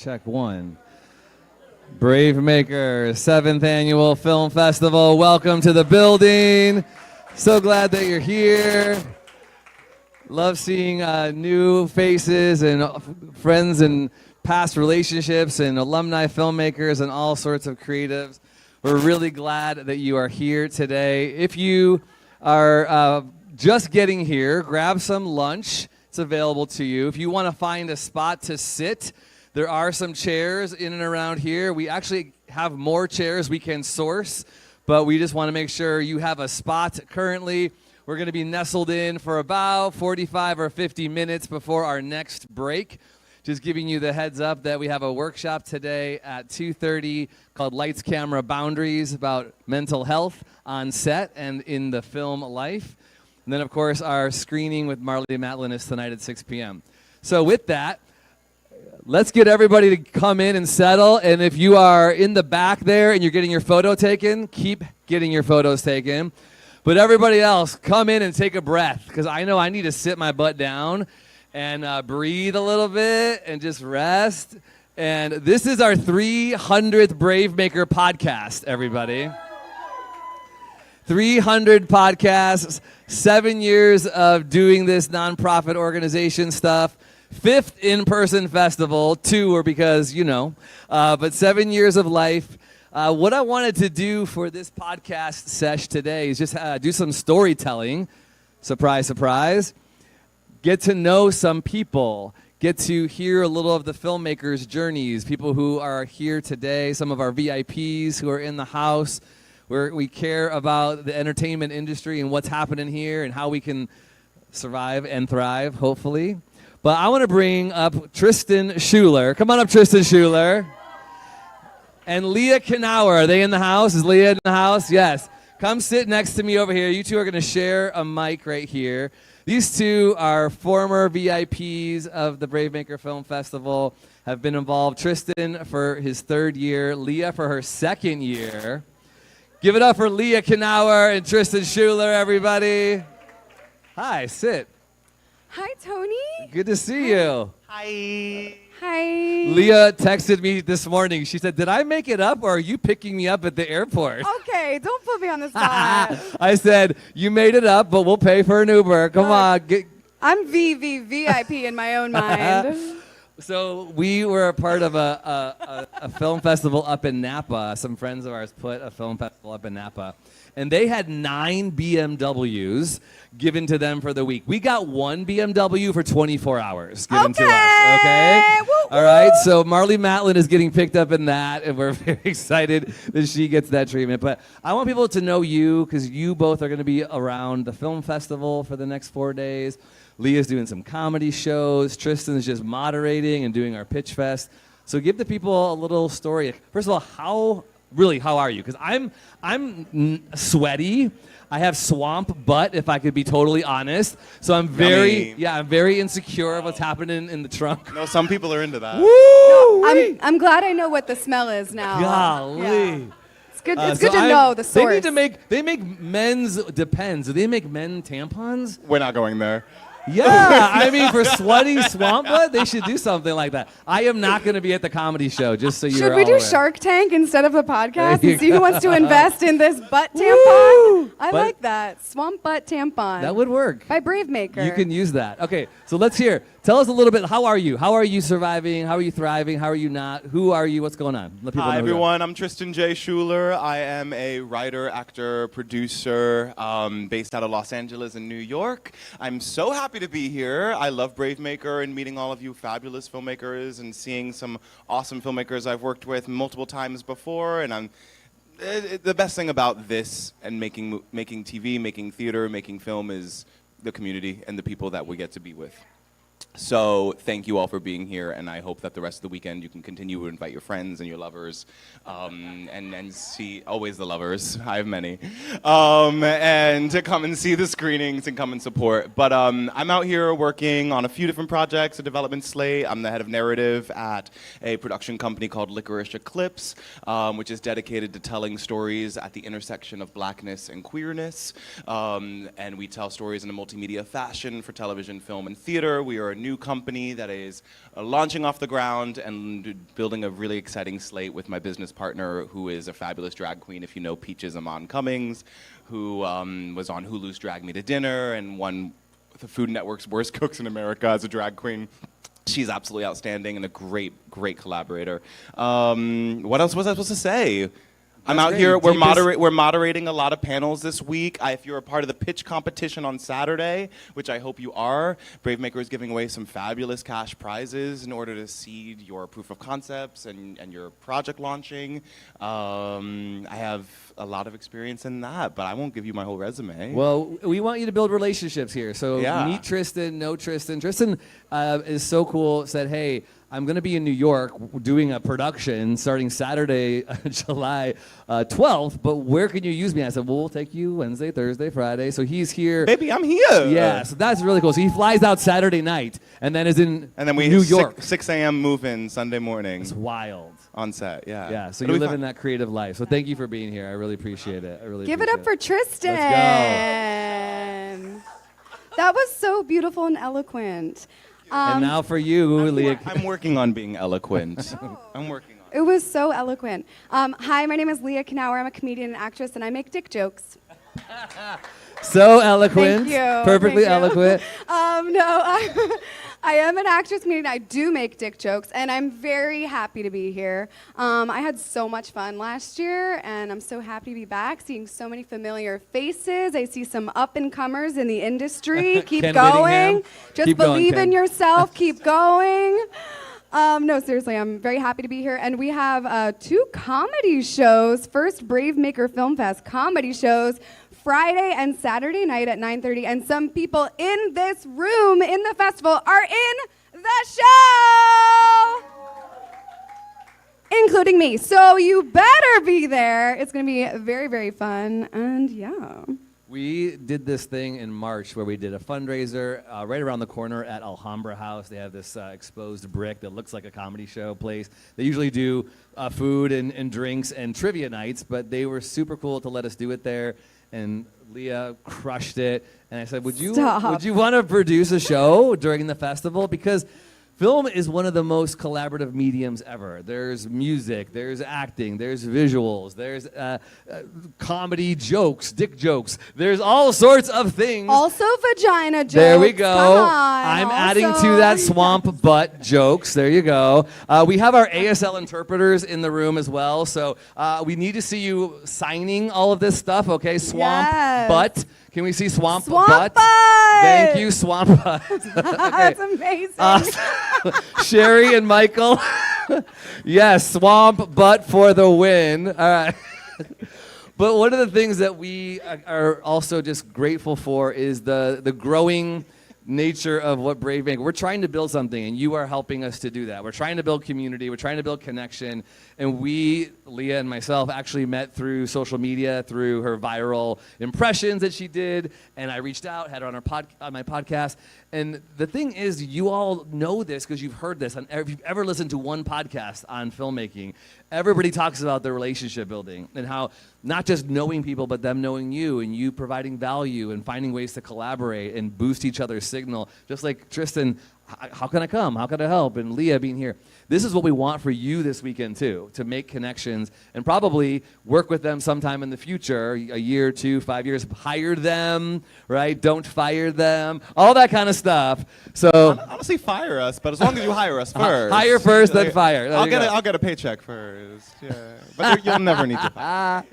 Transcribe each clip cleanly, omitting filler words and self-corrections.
Check one. BraveMaker 7th Annual Film Festival. Welcome to the building. So glad that you're here. Love seeing new faces and friends and past relationships and alumni filmmakers and all sorts of creatives. We're really glad that you are here today. If you are just getting here, grab some lunch. It's available to you. If you want to find a spot to sit, there are some chairs in and around here. We actually have more chairs we can source, but we just want to make sure you have a spot currently. We're going to be nestled in for about 45 or 50 minutes before our next break. Just giving you the heads up that we have a workshop today at 2:30 called Lights, Camera, Boundaries about mental health on set and in the film life. And then, of course, our screening with Marlee Matlin is tonight at 6 p.m. So with that, let's get everybody to come in and settle. And if you are in the back there and you're getting your photo taken, keep getting your photos taken. But everybody else, come in and take a breath, because I know I need to sit my butt down and breathe a little bit and just rest. And this is our 300th BraveMaker podcast, everybody. 300 podcasts, 7 years of doing this nonprofit organization stuff. 5th in-person festival, 2 were because, but 7 years of life. What I wanted to do for this podcast sesh today is just do some storytelling. Surprise, surprise. Get to know some people. Get to hear a little of the filmmakers' journeys, people who are here today, some of our VIPs who are in the house, where we care about the entertainment industry and what's happening here and how we can survive and thrive, hopefully. But I want to bring up Tristan Schuler. Come on up, Tristan Schuler. And Leah Knauer. Are they in the house? Is Leah in the house? Yes. Come sit next to me over here. You two are going to share a mic right here. These two are former VIPs of the BraveMaker Film Festival, have been involved. Tristan for his 3rd year, Leah for her 2nd year. Give it up for Leah Knauer and Tristan Schuler, everybody. Hi, sit. Hi, Tony. Good to see you. Hi. Hi. Leah texted me this morning. She said, did I make it up, or are you picking me up at the airport? Okay, don't put me on the spot. I said, you made it up, but we'll pay for an Uber. Come on. I'm VIP in my own mind. So we were a part of a film festival up in Napa. Some friends of ours put a film festival up in Napa. And they had 9 BMWs given to them for the week. We got 1 BMW for 24 hours given to us, okay? Woo, woo. All right, so Marlee Matlin is getting picked up in that, and we're very excited that she gets that treatment. But I want people to know you, because you both are going to be around the film festival for the next 4 days. Leah's doing some comedy shows. Tristan's just moderating and doing our pitch fest. So give the people a little story. First of all, how are you? Because I'm sweaty. I have swamp butt, if I could be totally honest. So I'm very insecure of what's happening in the trunk. No, some people are into that. Woo! I'm glad I know what the smell is now. Golly. Yeah. It's good to know the source. They make men's Depends. Do they make men tampons? We're not going there. Yeah, I mean, for sweaty swamp butt, they should do something like that. I am not going to be at the comedy show, just so you're Should we all do aware. Shark Tank instead of the podcast There you and see who wants to invest in this butt tampon? Woo! I like that. Swamp butt tampon. That would work. By BraveMaker. You can use that. Okay, so let's hear. Tell us a little bit. How are you? How are you surviving? How are you thriving? How are you not? Who are you? What's going on? Let people Hi, know who you are. everyone. I'm Tristan J. Schuler. I am a writer, actor, producer based out of Los Angeles and New York. I'm so happy to be here. I love BraveMaker and meeting all of you fabulous filmmakers and seeing some awesome filmmakers I've worked with multiple times before. And the best thing about this and making TV, making theater, making film is the community and the people that we get to be with. So thank you all for being here, and I hope that the rest of the weekend you can continue to invite your friends and your lovers, and see, always the lovers, I have many, and to come and see the screenings and come and support. But I'm out here working on a few different projects, a development slate. I'm the head of narrative at a production company called Licorice Eclipse, which is dedicated to telling stories at the intersection of blackness and queerness, and we tell stories in a multimedia fashion for television, film, and theater. We are a new company that is launching off the ground and building a really exciting slate with my business partner, who is a fabulous drag queen, if you know Peaches Amon Cummings, who was on Hulu's Drag Me to Dinner and won the Food Network's Worst Cooks in America as a drag queen. She's absolutely outstanding and a great, great collaborator. What else was I supposed to say? I'm out here. We're moderating a lot of panels this week. If you're a part of the pitch competition on Saturday, which I hope you are, BraveMaker is giving away some fabulous cash prizes in order to seed your proof of concepts and your project launching. I have a lot of experience in that, but I won't give you my whole resume. Well, we want you to build relationships here. So meet Tristan, know Tristan. Tristan is so cool, said, hey, I'm going to be in New York doing a production starting Saturday, July 12th, but where can you use me? I said, well, we'll take you Wednesday, Thursday, Friday. So he's here. Baby, I'm here. Yeah, so that's really cool. So he flies out Saturday night and then is in New York. 6 a.m. move-in Sunday morning. It's wild. On set, yeah. Yeah, so you're living that creative life. So thank you for being here. I really appreciate it. Give it up for Tristan. Let's go. That was so beautiful and eloquent. And now for you, Leah. I'm working on being eloquent. I'm working on it. It was so eloquent. Hi, my name is Leah Knauer. I'm a comedian and actress, and I make dick jokes. So eloquent. Thank you. Perfectly eloquent. I am an actress, comedian. I do make dick jokes, and I'm very happy to be here. I had so much fun last year, and I'm so happy to be back, seeing so many familiar faces. I see some up-and-comers in the industry. Keep Ken going. Whittingham. Just Keep believe going, in yourself. Keep going. No, seriously, I'm very happy to be here. And we have 2 comedy shows. First, BraveMaker Film Fest comedy shows, Friday and Saturday night at 9:30. And some people in this room in the festival are in the show, including me. So you better be there. It's going to be very, very fun. And yeah. We did this thing in March where we did a fundraiser right around the corner at Alhambra House. They have this exposed brick that looks like a comedy show place. They usually do food and drinks and trivia nights, but they were super cool to let us do it there. And Leah crushed it. And I said, would you want to produce a show during the festival? Because film is one of the most collaborative mediums ever. There's music, there's acting, there's visuals, there's comedy jokes, dick jokes. There's all sorts of things. Also vagina jokes. There we go. Come on. I'm adding to that swamp butt jokes. There you go. We have our ASL interpreters in the room as well. So we need to see you signing all of this stuff, okay? Swamp butt. Can we see swamp butt? Thank you, swamp butt. Okay. That's amazing. Sherry and Michael. Yes, swamp butt for the win. All right. But one of the things that we are also just grateful for is the growing nature of what BraveMaker. We're trying to build something, and you are helping us to do that. We're trying to build community. We're trying to build connection. And we, Leah and myself, actually met through social media, through her viral impressions that she did. And I reached out, had her on my podcast. And the thing is, you all know this because you've heard this. If you've ever listened to one podcast on filmmaking, everybody talks about the relationship building and how not just knowing people, but them knowing you and you providing value and finding ways to collaborate and boost each other's signal. Just like Tristan, how can I come? How can I help? And Leah being here. This is what we want for you this weekend too, to make connections and probably work with them sometime in the future, a year, 2, 5 years, hire them, right? Don't fire them, all that kind of stuff. So honestly, fire us, but as long as you hire us first. Hire first, then fire. I'll get a paycheck first. Yeah, but you'll never need to.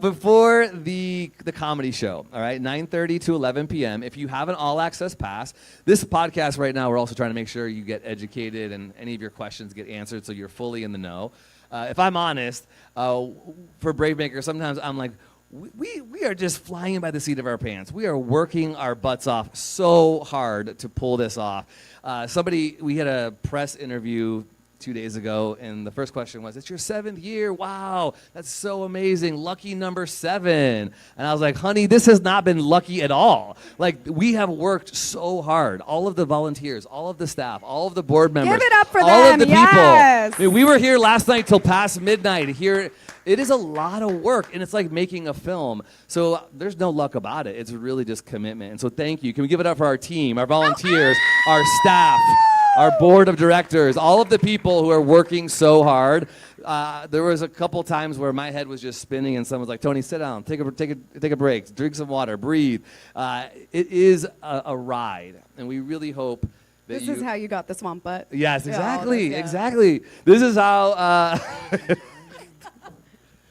Before the comedy show, all right, 9:30 to 11 p.m. If you have an all-access pass, this podcast right now, we're also trying to make sure you get educated and any of your questions get answered so you're fully in the know. If I'm honest, for BraveMaker, sometimes I'm like, we are just flying by the seat of our pants. We are working our butts off so hard to pull this off. We had a press interview 2 days ago, and the first question was, "It's your 7th year. Wow, that's so amazing. Lucky number 7." And I was like, "Honey, this has not been lucky at all. Like, we have worked so hard. All of the volunteers, all of the staff, all of the board members, Give it up for all them. of the Yes. people. I mean, we were here last night till past midnight. Here, it is a lot of work, and it's like making a film. So there's no luck about it. It's really just commitment. And so thank you. Can we give it up for our team, our volunteers, our staff, our board of directors, all of the people who are working so hard. There was a couple times where my head was just spinning, and someone was like, "Tony, sit down, take a break, drink some water, breathe." It is a ride, and we really hope that This is how you got the swamp butt. Yes, exactly, Yeah. exactly. This is how.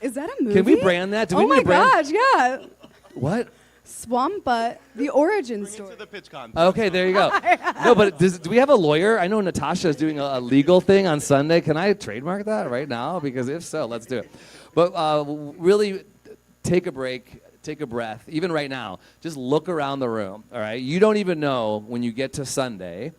Is that a movie? Can we brand that? Do we Oh need my to brand? gosh, yeah. What? Swamp butt, the origin Bring it story. to the pitch con. Okay, there you go. No, but do we have a lawyer? I know Natasha is doing a legal thing on Sunday. Can I trademark that right now? Because if so, let's do it. But really, take a break, take a breath. Even right now, just look around the room, all right? You don't even know when you get to Sunday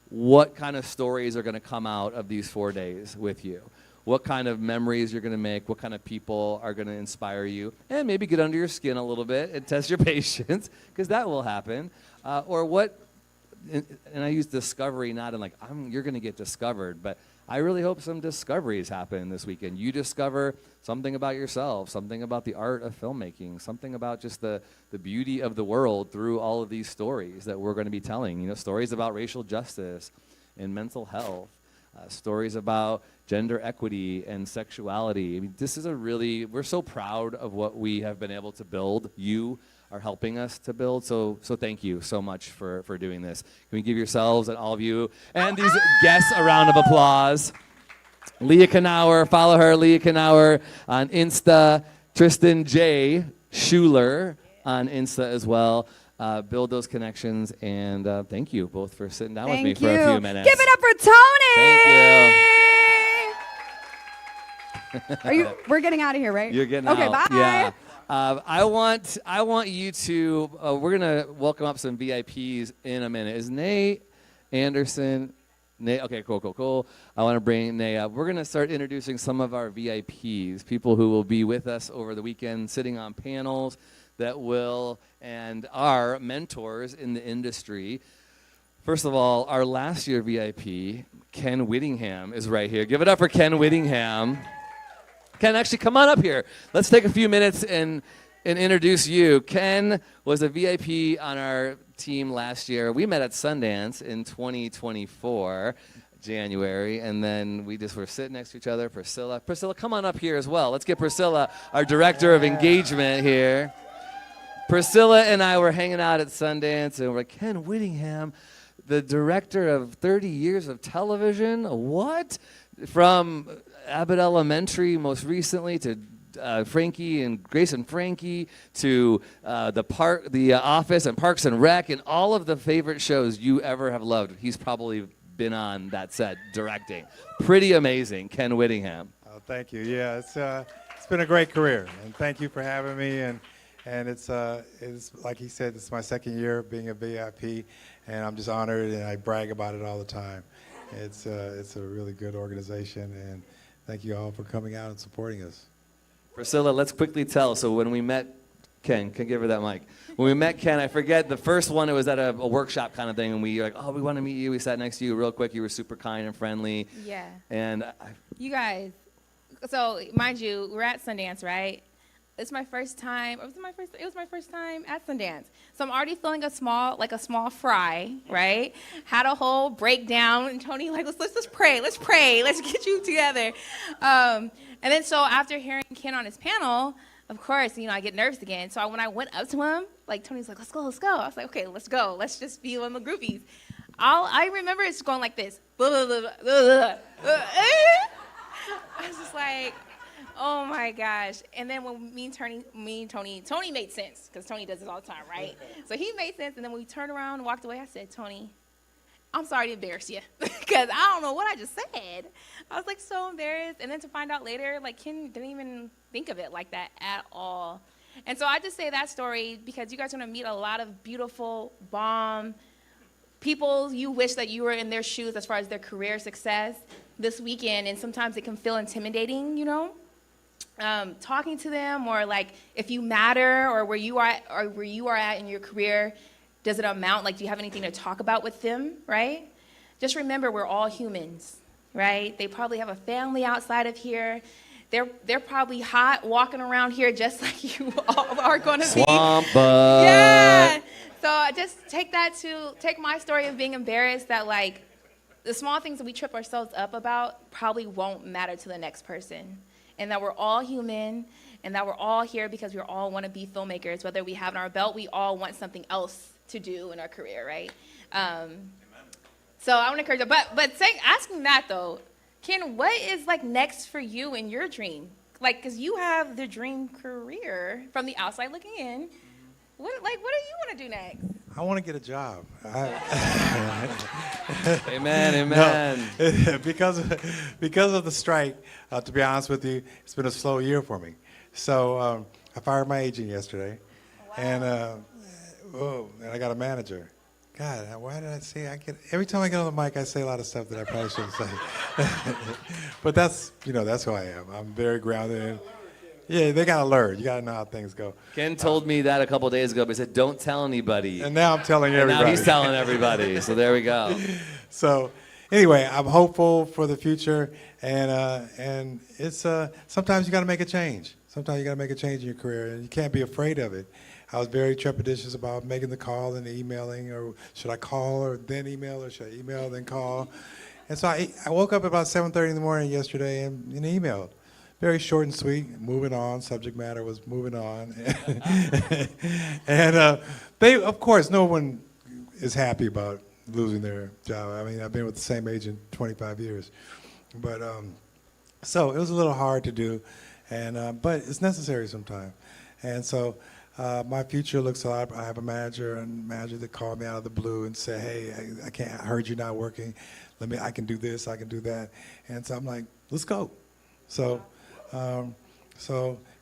what kind of stories are going to come out of these 4 days with you. What kind of memories you're going to make, what kind of people are going to inspire you, and maybe get under your skin a little bit and test your patience, because that will happen. Or what, and I use discovery not in like, you're going to get discovered, but I really hope some discoveries happen this weekend. You discover something about yourself, something about the art of filmmaking, something about just the beauty of the world through all of these stories that we're going to be telling. You know, stories about racial justice and mental health, stories about gender equity and sexuality. I mean, this is we're so proud of what we have been able to build. You are helping us to build, so thank you so much for doing this. Can we give yourselves and all of you and these guests a round of applause? Leah Knauer, follow her, Leah Knauer on Insta, Tristan J. Schuler on Insta as well. Build those connections, and thank you both for sitting down with me for a few minutes. Give it up for Tony! Thank you. We're getting out of here, right? You're getting okay, out. bye. Yeah. I want you to. We're gonna welcome up some VIPs in a minute. Is Naee Anderson? Okay, cool. I want to bring Naee up. We're gonna start introducing some of our VIPs, people who will be with us over the weekend, sitting on panels that will and are mentors in the industry. First of all, our last year VIP, Ken Whittingham, is right here. Give it up for Ken Whittingham. Ken, actually, come on up here. Let's take a few minutes and introduce you. Ken was a VIP on our team last year. We met at Sundance in 2024, January, and then we just were sitting next to each other. Priscilla, come on up here as well. Let's get Priscilla, our director of engagement here. Priscilla and I were hanging out at Sundance, and we're like, Ken Whittingham, the director of 30 years of television? What? From Abbott Elementary most recently to Frankie and Grace and Frankie to the Office and Parks and Rec and all of the favorite shows you ever have loved. He's probably been on that set directing. Pretty amazing, Ken Whittingham. Oh, thank you. Yeah, it's been a great career, and thank you for having me. And it's like he said, it's my second year being a VIP, and I'm just honored, and I brag about it all the time. It's a really good organization, and thank you all for coming out and supporting us. Priscilla, let's quickly tell. So when we met Ken, can give her that mic. When we met Ken, I forget the first one. It was at a workshop kind of thing, and we were like, oh, we want to meet you. We sat next to you real quick. You were super kind and friendly. Yeah. And You guys. So mind you, we're at Sundance, right? It's my first time. It was my first time at Sundance. So I'm already feeling a small fry, right? Had a whole breakdown, and Tony like, let's pray, let's get you together. And then so after hearing Ken on his panel, of course, I get nervous again. So when I went up to him, like Tony's like, let's go. I was like, okay, let's go. Let's just be one of the groupies. I remember it's going like this. I was just like, oh my gosh. And then when me and Tony made sense, because Tony does this all the time, right? So he made sense, and then when we turned around and walked away, I said, Tony, I'm sorry to embarrass you, because I don't know what I just said. I was like so embarrassed, and then to find out later, like Ken didn't even think of it like that at all. And so I just say that story because you guys are going to meet a lot of beautiful, bomb, people you wish that you were in their shoes as far as their career success this weekend, and sometimes it can feel intimidating, you know? Talking to them, or like if you matter, or where you are at in your career, does it amount, like do you have anything to talk about with them, right? Just remember, we're all humans, right? They probably have a family outside of here. They're probably hot walking around here just like you all are going to be. Swamp butt. Yeah. So just take my story of being embarrassed, that like the small things that we trip ourselves up about probably won't matter to the next person. And that we're all human, and that we're all here because we all want to be filmmakers. Whether we have in our belt, we all want something else to do in our career, right? So I want to encourage you. But asking that though, Ken, what is like next for you in your dream? Like, because you have the dream career from the outside looking in. What do you want to do next? I want to get a job. Amen. No, because of the strike, to be honest with you, it's been a slow year for me. So I fired my agent yesterday, and I got a manager. God, why did I say every time I get on the mic, I say a lot of stuff that I probably shouldn't say. But that's who I am. I'm very grounded. Yeah, they gotta learn. You gotta know how things go. Ken told me that a couple days ago, but he said, "Don't tell anybody." And now I'm telling everybody. And now he's telling everybody. So there we go. So anyway, I'm hopeful for the future, and it's sometimes you gotta make a change. Sometimes you gotta make a change in your career, and you can't be afraid of it. I was very trepidatious about making the call and the emailing, or should I call or then email, or should I email then call? And so I woke up about 7:30 in the morning yesterday and emailed. Very short and sweet, moving on, subject matter was moving on. And they, of course, no one is happy about losing their job. I mean, I've been with the same agent 25 years. But so it was a little hard to do, and but it's necessary sometimes. And so my future looks a lot. I have a manager that called me out of the blue and said, "Hey, I heard you're not working. I can do this, I can do that." And so I'm like, "Let's go." So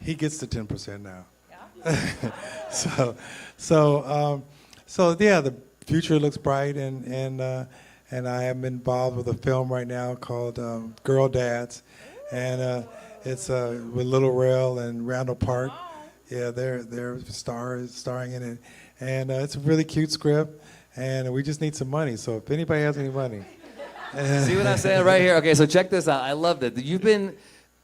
he gets the 10% now. Yeah. So yeah, the future looks bright, and I am involved with a film right now called Girl Dads, and it's with Little Rel and Randall Park. Yeah, they're starring in it, and it's a really cute script, and we just need some money. So if anybody has any money, see what I'm saying right here? Okay, so check this out. I love that you've been,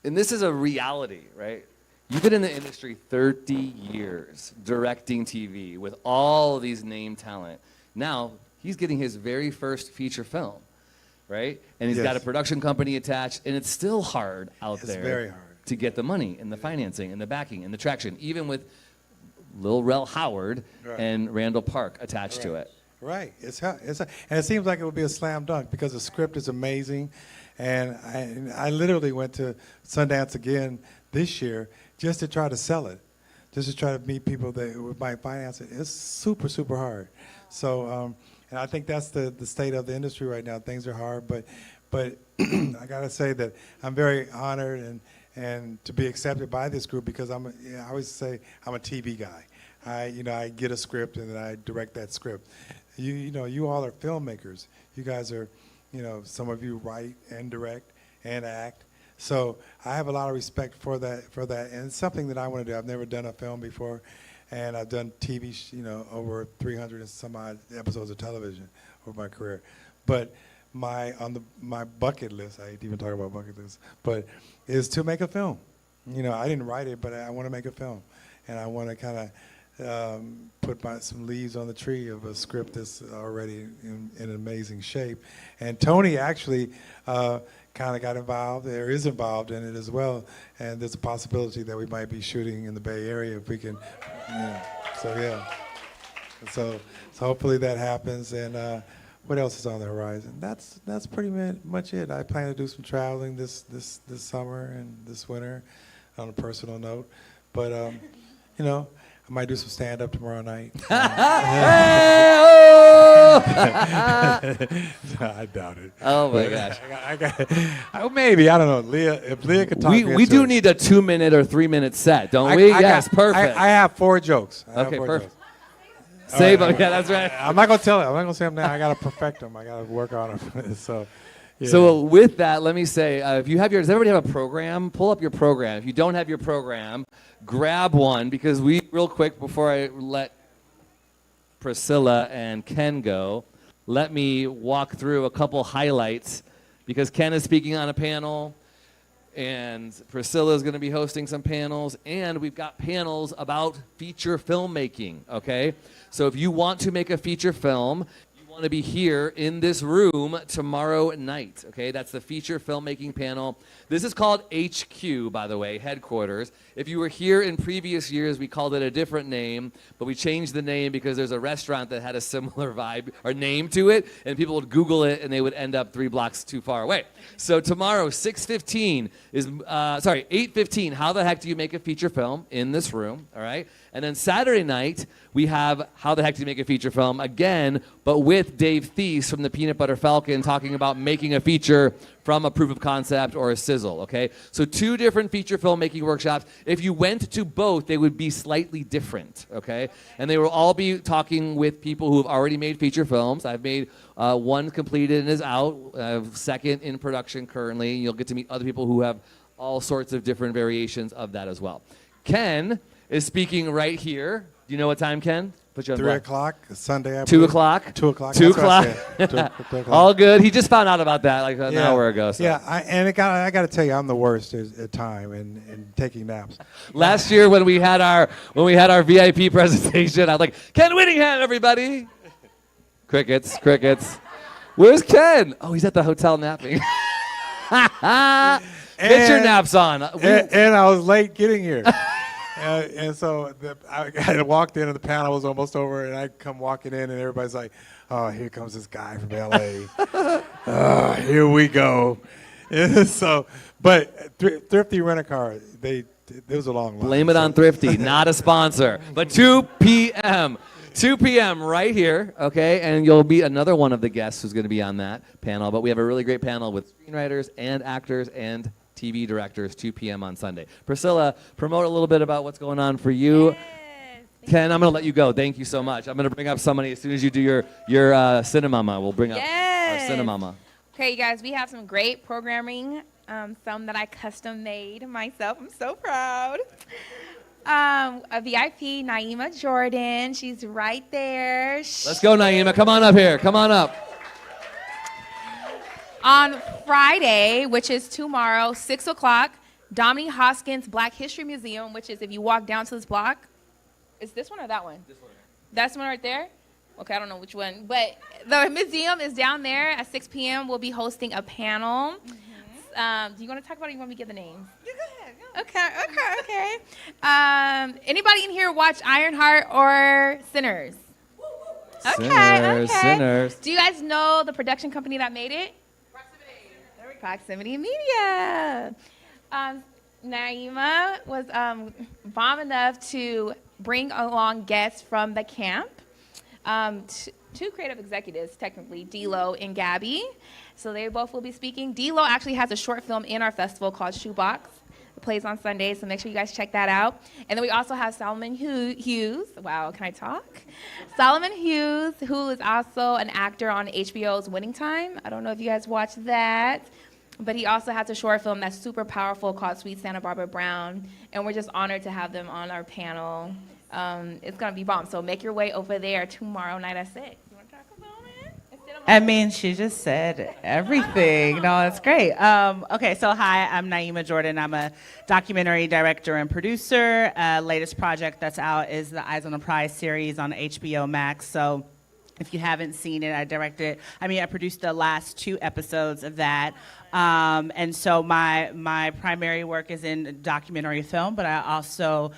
and this is a reality, right? You've been in the industry 30 years directing TV with all of these name talent. Now he's getting his very first feature film, right? And he's got a production company attached, and it's still hard out there. It's very hard to get the money and the financing and the backing and the traction, even with Lil Rel Howard and Randall Park attached to it. Right. And it seems like it would be a slam dunk because the script is amazing. And I literally went to Sundance again this year just to try to sell it, just to try to meet people that might finance it. It's super, super hard. So, and I think that's the state of the industry right now. Things are hard, but I got to say that I'm very honored and to be accepted by this group because I always say I'm a TV guy. I get a script and then I direct that script. You all are filmmakers. You guys are, some of you write and direct and act. So I have a lot of respect for that, and it's something that I want to do. I've never done a film before, and I've done TV, over 300 and some odd episodes of television over my career. But my bucket list, I hate to even talk about bucket list, but is to make a film. I didn't write it, but I want to make a film, and I want to kind of put some leaves on the tree of a script that's already in amazing shape. And Tony actually kind of got involved, or is involved in it as well, and there's a possibility that we might be shooting in the Bay Area if we can. So hopefully that happens. And what else is on the horizon? That's pretty much it. I plan to do some traveling this summer and this winter, on a personal note. But I might do some stand-up tomorrow night. I doubt it. Oh my gosh. Maybe, I don't know. Leah, if Leah could talk we do need a 2-minute or 3-minute set, don't we? Yes, perfect. I have 4 jokes. Okay, perfect. Save them. Yeah, that's right. I'm not gonna tell him. I'm not gonna say him now. I gotta perfect them. I gotta work on them. So. Yeah. So with that, let me say, if you have does everybody have a program? Pull up your program. If you don't have your program, grab one, because real quick before I let Priscilla and Ken go, let me walk through a couple highlights, because Ken is speaking on a panel, and Priscilla is going to be hosting some panels, and we've got panels about feature filmmaking, okay? So if you want to make a feature film, want to be here in this room tomorrow night, okay? That's the feature filmmaking panel. This is called HQ, by the way, headquarters. If you were here in previous years, we called it a different name, but we changed the name because there's a restaurant that had a similar vibe or name to it, and people would Google it, and they would end up 3 blocks too far away. So tomorrow, 8:15, how the heck do you make a feature film in this room, all right? And then Saturday night, we have How the Heck Do You Make a Feature Film again, but with Dave Thies from the Peanut Butter Falcon talking about making a feature from a proof of concept or a sizzle, okay? So 2 different feature filmmaking workshops. If you went to both, they would be slightly different, okay? And they will all be talking with people who have already made feature films. I've made one completed and is out, second in production currently. You'll get to meet other people who have all sorts of different variations of that as well. Ken is speaking right here. Do you know what time, Ken? Put you on 3 o'clock, Sunday. 2 o'clock. 2 o'clock. 2 o'clock. 2 o'clock. All good. He just found out about that like an hour ago. So. Yeah, I got to tell you, I'm the worst at time and taking naps. Last year when we had our VIP presentation, I was like, Ken Whittingham, everybody. Crickets. Where's Ken? Oh, he's at the hotel napping. Get your naps on. And I was late getting here. And so I had walked in and the panel was almost over, and I come walking in and everybody's like, oh, here comes this guy from L.A. Here we go. So, but Thrifty Rent-A-Car, there was a long line. Blame it on Thrifty, not a sponsor. But 2 p.m. 2 p.m. right here, okay? And you'll meet another one of the guests who's going to be on that panel. But we have a really great panel with screenwriters and actors and TV directors, 2 p.m. on Sunday. Priscilla, promote a little bit about what's going on for you. Yes. Ken, I'm going to let you go. Thank you so much. I'm going to bring up somebody as soon as you do your Cinemama. We'll bring up our Cinemama. Okay, you guys, we have some great programming, some that I custom made myself. I'm so proud. A VIP, Niema Jordan. She's right there. Let's go, Niema. Come on up here. Come on up. On Friday, which is tomorrow, 6 o'clock, Dominique Hoskins Black History Museum, which is if you walk down to this block. Is this one or that one? This one. That's the one right there? Okay, I don't know which one. But the museum is down there at 6 p.m. We'll be hosting a panel. Mm-hmm. Do you want to talk about it or you want me to give the names? You go ahead. Okay. Anybody in here watch Ironheart or Sinners? Sinners. Do you guys know the production company that made it? Proximity Media. Niema was bomb enough to bring along guests from the camp. 2 creative executives, technically, D-Lo and Gabby. So they both will be speaking. D-Lo actually has a short film in our festival called Shoebox. It plays on Sundays, so make sure you guys check that out. And then we also have Solomon Hughes. Wow, can I talk? Solomon Hughes, who is also an actor on HBO's Winning Time. I don't know if you guys watched that. But he also has a short film that's super powerful called Sweet Santa Barbara Brown. And we're just honored to have them on our panel. It's going to be bomb. So make your way over there tomorrow night at 6. You want to talk about it? I mean, she just said everything. No, that's great. Okay, so hi, I'm Niema Jordan. I'm a documentary director and producer. Latest project that's out is the Eyes on the Prize series on HBO Max. So if you haven't seen it, I produced the last 2 episodes of that. And so my primary work is in documentary film, but I also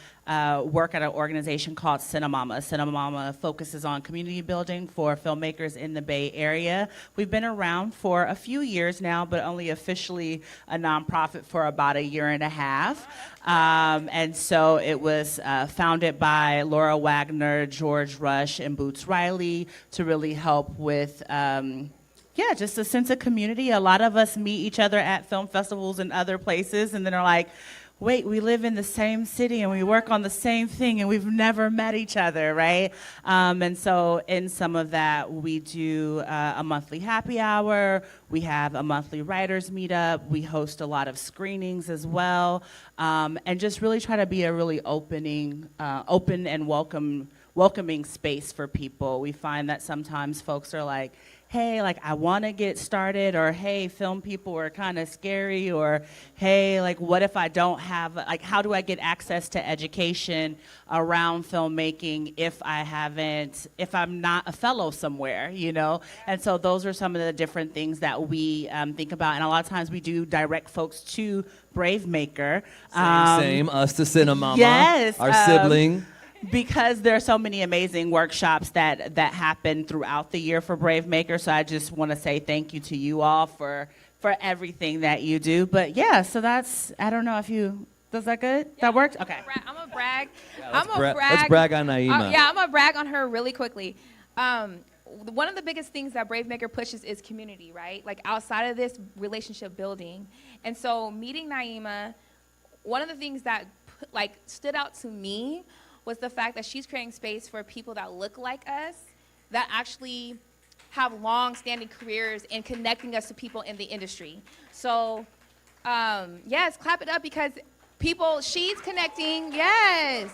work at an organization called Cinemama. Cinemama focuses on community building for filmmakers in the Bay Area. We've been around for a few years now, but only officially a nonprofit for about a year and a half. And so it was founded by Laura Wagner, George Rush, and Boots Riley to really help with just a sense of community. A lot of us meet each other at film festivals and other places, and then are like, wait, we live in the same city and we work on the same thing and we've never met each other, right? And so in some of that, we do a monthly happy hour. We have a monthly writers meetup. We host a lot of screenings as well, and just really try to be a really open and welcoming space for people. We find that sometimes folks are like, hey, like, I want to get started, or hey, film people are kind of scary, or hey, like, what if I don't have, like, how do I get access to education around filmmaking if I'm not a fellow somewhere, you know? And so those are some of the different things that we think about, and a lot of times we do direct folks to BraveMaker. Same, us to Cinemama, yes, our sibling. Because there are so many amazing workshops that happen throughout the year for BraveMaker, so I just want to say thank you to you all for everything that you do. But yeah, so that's, I don't know if you, does that good? Yeah, that works? Okay. I'm gonna brag. Let's brag on Niema. I'm gonna brag on her really quickly. One of the biggest things that BraveMaker pushes is community, right? Like outside of this, relationship building. And so meeting Niema, one of the things that stood out to me was the fact that she's creating space for people that look like us, that actually have long-standing careers and connecting us to people in the industry. So, yes, clap it up because she's connecting, yes.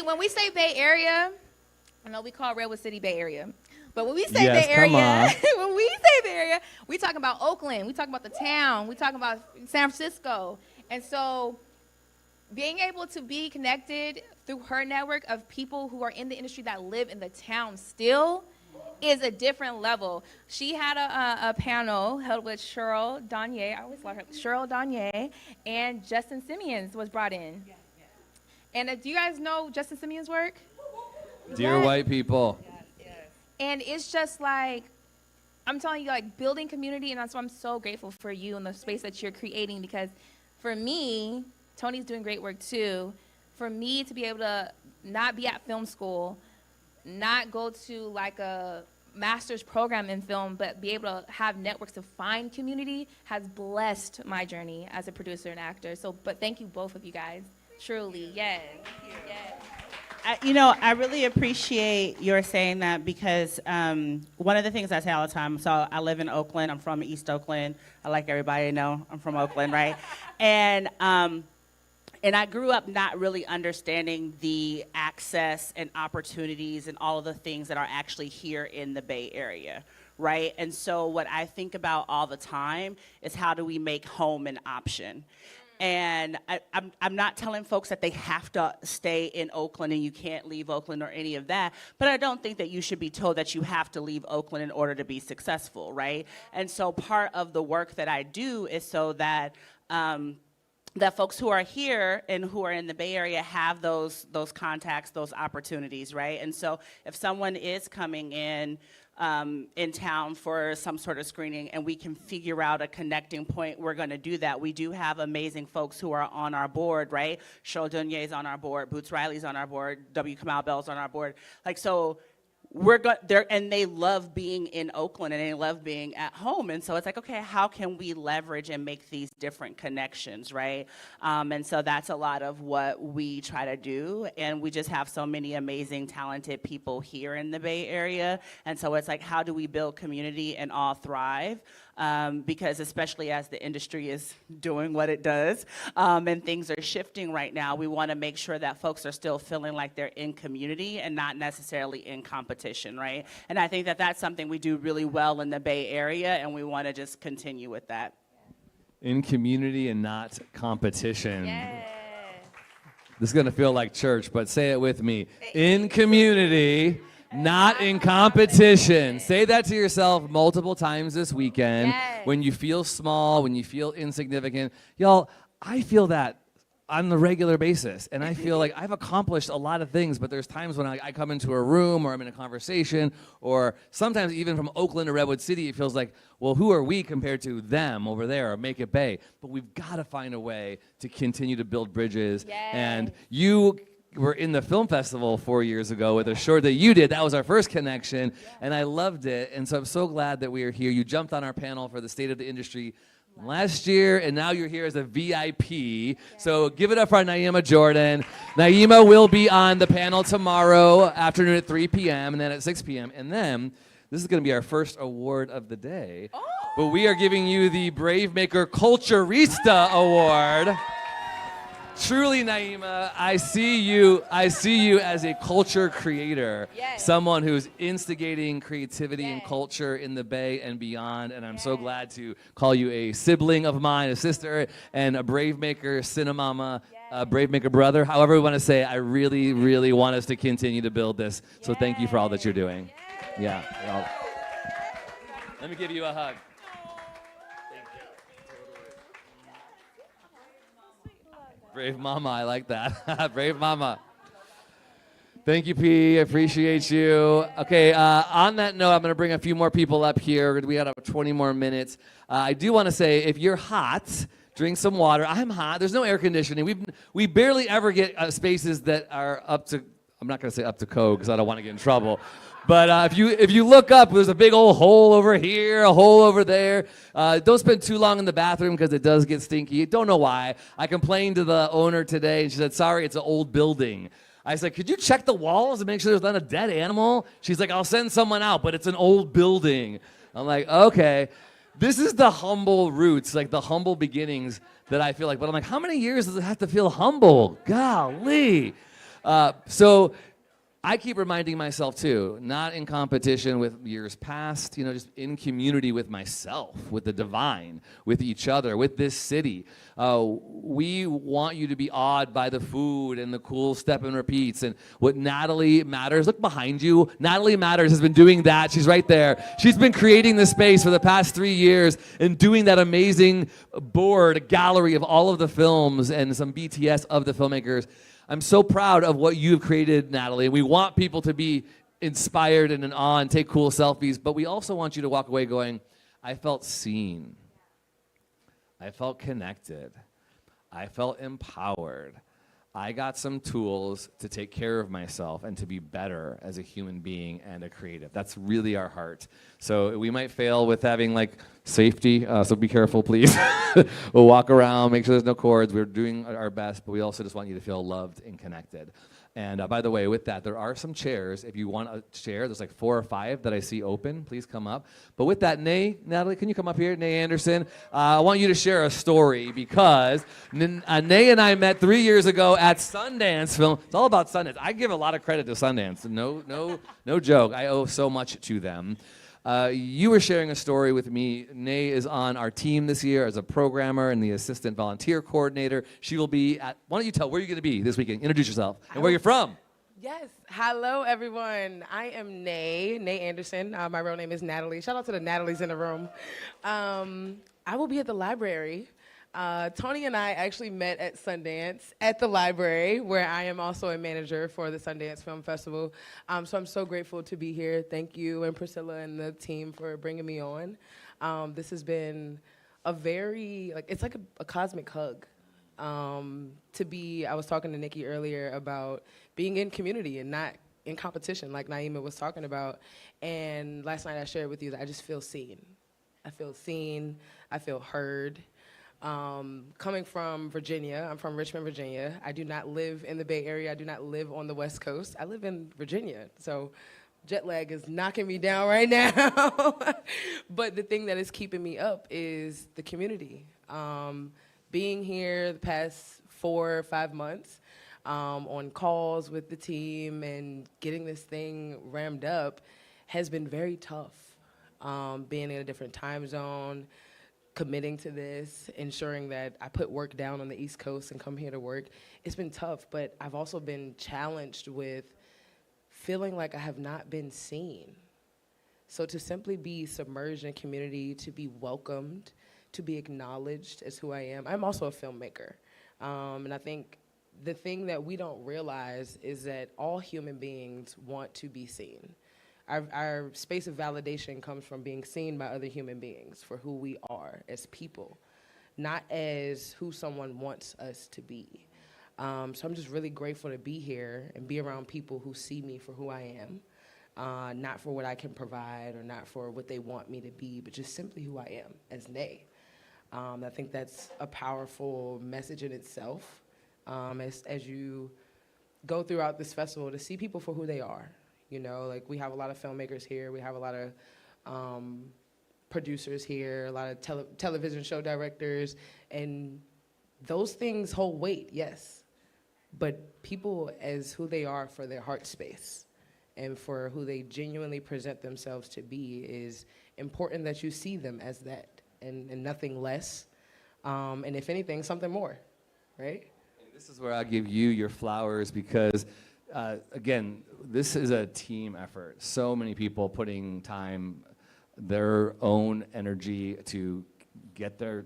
When we say Bay Area, I know we call Redwood City Bay Area, but when we say Yes, Bay Area, come on. we talking about Oakland, we talking about the town, we talking about San Francisco. And so being able to be connected through her network of people who are in the industry that live in the town still is a different level. She had a panel held with Cheryl Donier, I always love her, Cheryl Donier, and Justin Simeons was brought in. Yeah, yeah. And do you guys know Justin Simeons' work? Dear Yes. white people. Yes. And it's just like, I'm telling you, like building community, and that's why I'm so grateful for you and the space that you're creating, because for me, Tony's doing great work too. For me to be able to not be at film school, not go to like a master's program in film, but be able to have networks to find community has blessed my journey as a producer and actor. So, but thank you both of you guys. Truly, yes. Yes. I really appreciate your saying that because one of the things I say all the time, so I live in Oakland. I'm from East Oakland. I like everybody to know I'm from Oakland, right? And I grew up not really understanding the access and opportunities and all of the things that are actually here in the Bay Area, right? And so what I think about all the time is how do we make home an option? And I'm not telling folks that they have to stay in Oakland and you can't leave Oakland or any of that, but I don't think that you should be told that you have to leave Oakland in order to be successful, right? And so part of the work that I do is so that that folks who are here and who are in the Bay Area have those contacts, those opportunities, right? And so if someone is coming in town for some sort of screening and we can figure out a connecting point, we're going to do that. We do have amazing folks who are on our board, right? Cheryl Donier is on our board, Boots Riley's on our board, W. Kamau Bell's on our board. Like, so and they love being in Oakland and they love being at home. And so it's like, okay, how can we leverage and make these different connections, right? And so that's a lot of what we try to do. And we just have so many amazing, talented people here in the Bay Area. And so it's like, how do we build community and all thrive? Because especially as the industry is doing what it does and things are shifting right now, we want to make sure that folks are still feeling like they're in community and not necessarily in competition, right? And I think that that's something we do really well in the Bay Area, and we want to just continue with that. In community and not competition. Yes. This is going to feel like church, but say it with me. In community, not in competition. Say that to yourself multiple times this weekend. Yes. When you feel small, when you feel insignificant. Y'all, I feel that on the regular basis. And I feel like I've accomplished a lot of things, but there's times when I come into a room or I'm in a conversation, or sometimes even from Oakland to Redwood City, it feels like, well, who are we compared to them over there, or Make It Bay? But we've got to find a way to continue to build bridges. Yes. And you were in the film festival 4 years ago with a short that you did. That was our first connection, and I loved it. And so I'm so glad that we are here. You jumped on our panel for the State of the Industry last year, and now you're here as a VIP. So give it up for Niema Jordan. Niema will be on the panel tomorrow afternoon at 3 p.m. and then at 6 p.m. And then this is going to be our first award of the day. Oh. But we are giving you the BraveMaker Culturista Award. Truly, Niema, I see you as a culture creator, someone who's instigating creativity and culture in the Bay and beyond, and I'm so glad to call you a sibling of mine, a sister, and a BraveMaker Cinemama, BraveMaker brother, however we want to say it. I really, really want us to continue to build this, so thank you for all that you're doing. Yeah. Well, let me give you a hug. Brave Mama, I like that. Brave Mama. Thank you, P. I appreciate you. Okay, on that note, I'm going to bring a few more people up here. We got about 20 more minutes. I do want to say, if you're hot, drink some water. I'm hot. There's no air conditioning. We barely ever get spaces that are up to, I'm not going to say up to code because I don't want to get in trouble. But if you look up, there's a big old hole over here, a hole over there. Don't spend too long in the bathroom because it does get stinky. Don't know why. I complained to the owner today, and she said, sorry, it's an old building. I said, could you check the walls and make sure there's not a dead animal? She's like, I'll send someone out, but it's an old building. I'm like, okay. This is the humble roots, like the humble beginnings that I feel like. But I'm like, how many years does it have to feel humble? Golly. So I keep reminding myself, too, not in competition with years past, just in community with myself, with the divine, with each other, with this city. We want you to be awed by the food and the cool step and repeats and what Natalie Matters. Look behind you. Natalie Matters has been doing that. She's right there. She's been creating this space for the past 3 years and doing that amazing board gallery of all of the films and some BTS of the filmmakers. I'm so proud of what you've created, Natalie. We want people to be inspired and in awe and take cool selfies, but we also want you to walk away going, I felt seen. I felt connected. I felt empowered. I got some tools to take care of myself and to be better as a human being and a creative. That's really our heart. So we might fail with having safety, so be careful, please. We'll walk around, make sure there's no cords. We're doing our best, but we also just want you to feel loved and connected. And by the way, with that, there are some chairs. If you want a chair, there's 4 or 5 that I see open. Please come up. But with that, Natalie, can you come up here? Naee Anderson, I want you to share a story because Naee and I met 3 years ago at Sundance Film. It's all about Sundance. I give a lot of credit to Sundance. No joke. I owe so much to them. You were sharing a story with me. Naee is on our team this year as a programmer and the assistant volunteer coordinator. She will be at, why don't you tell where you're going to be this weekend? Introduce yourself and where you're from. Yes. Hello, everyone. I am Naee Anderson. My real name is Natalie. Shout out to the Natalies in the room. I will be at the library. Tony and I actually met at Sundance at the library, where I am also a manager for the Sundance Film Festival. So I'm so grateful to be here. Thank you and Priscilla and the team for bringing me on. This has been a very, it's like a cosmic hug. I was talking to Nikki earlier about being in community and not in competition, like Niema was talking about. And last night I shared with you that I just feel seen. I feel seen, I feel heard. Coming from Virginia, I'm from Richmond, Virginia. I do not live in the Bay Area. I do not live on the West Coast. I live in Virginia. So jet lag is knocking me down right now. But the thing that is keeping me up is the community. Being here the past 4 or 5 months, on calls with the team and getting this thing rammed up has been very tough. Being in a different time zone, committing to this, ensuring that I put work down on the East Coast and come here to work. It's been tough, but I've also been challenged with feeling like I have not been seen. So to simply be submerged in community, to be welcomed, to be acknowledged as who I am. I'm also a filmmaker. And I think the thing that we don't realize is that all human beings want to be seen. Our space of validation comes from being seen by other human beings for who we are as people, not as who someone wants us to be. So I'm just really grateful to be here and be around people who see me for who I am, not for what I can provide or not for what they want me to be, but just simply who I am as Naee. I think that's a powerful message in itself as you go throughout this festival, to see people for who they are. You know, like we have a lot of filmmakers here, we have a lot of producers here, a lot of television show directors, and those things hold weight, yes. But people as who they are for their heart space and for who they genuinely present themselves to be is important, that you see them as that and nothing less. And if anything, something more, right? And this is where I give you your flowers because, again, this is a team effort. So many people putting time, their own energy to get their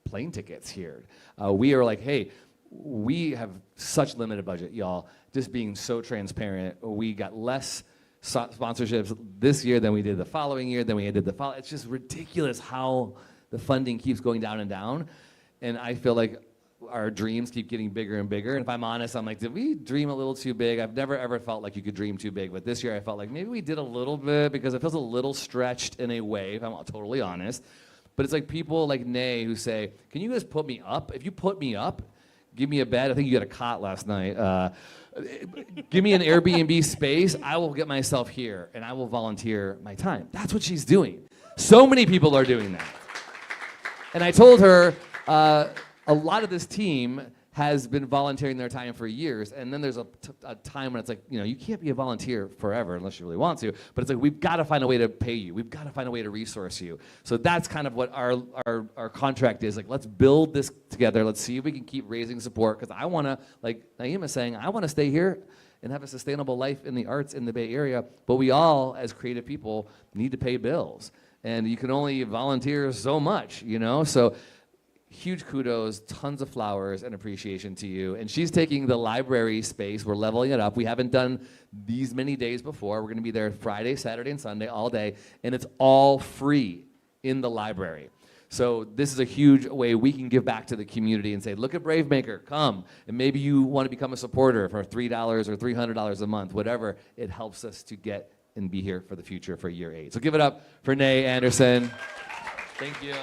plane tickets here. We are like, hey, we have such limited budget, y'all. Just being so transparent, we got less sponsorships this year than we did the following year, than we did the following. It's just ridiculous how the funding keeps going down and down. And I feel like our dreams keep getting bigger and bigger. And if I'm honest, I'm like, did we dream a little too big? I've never ever felt like you could dream too big. But this year I felt like maybe we did a little bit because it feels a little stretched in a way, if I'm totally honest. But it's like people like Naee who say, can you guys put me up? If you put me up, give me a bed. I think you got a cot last night. Give me an Airbnb space. I will get myself here, and I will volunteer my time. That's what she's doing. So many people are doing that. And I told her a lot of this team has been volunteering their time for years, and then there's a time when it's like, you know, you can't be a volunteer forever unless you really want to, but it's like, we've got to find a way to pay you. We've got to find a way to resource you. So that's kind of what our contract is. Like, let's build this together. Let's see if we can keep raising support, because I want to, like Niema is saying, I want to stay here and have a sustainable life in the arts in the Bay Area, but we all, as creative people, need to pay bills. And you can only volunteer so much, you know? So huge kudos, tons of flowers and appreciation to you. And she's taking the library space. We're leveling it up. We haven't done these many days before. We're going to be there Friday, Saturday, and Sunday all day. And it's all free in the library. So this is a huge way we can give back to the community and say, look at BraveMaker, come. And maybe you want to become a supporter for $3 or $300 a month, whatever. It helps us to get and be here for the future for year 8. So give it up for Naee Anderson. Thank you.